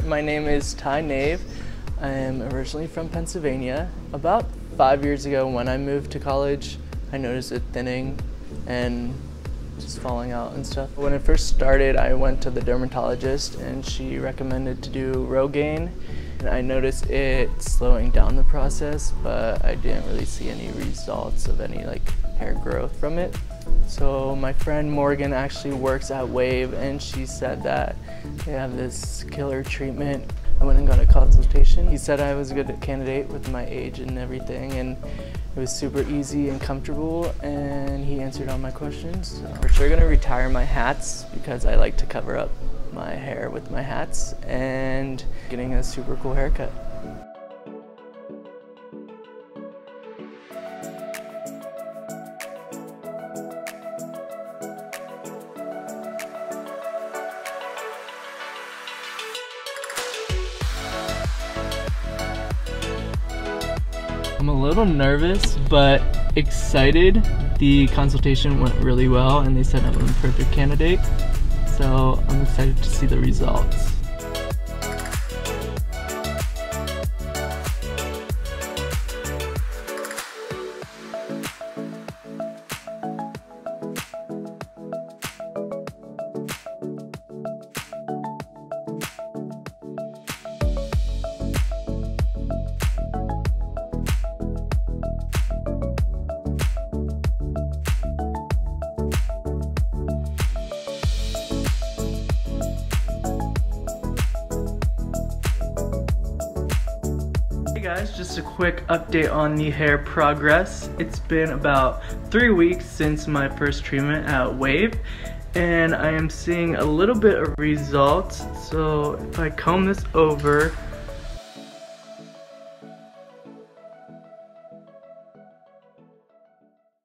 My name is Ty Nave. I am originally from Pennsylvania. About 5 years ago when I moved to college, I noticed it thinning and just falling out and stuff. When it first started, I went to the dermatologist and she recommended to do Rogaine. And I noticed it slowing down the process, but I didn't really see any results of any hair growth from it. So my friend Morgan actually works at Wave and she said that they have this killer treatment. I went and got a consultation. He said I was a good candidate with my age and everything, and it was super easy and comfortable, and he answered all my questions. So for sure gonna retire my hats because I like to cover up my hair with my hats, and getting a super cool haircut. I'm a little nervous, but excited. The consultation went really well and they said I'm a perfect candidate. So I'm excited to see the results. Hey guys, just a quick update on the hair progress. It's been about 3 weeks since my first treatment at Wave, and I am seeing a little bit of results. So if I comb this over,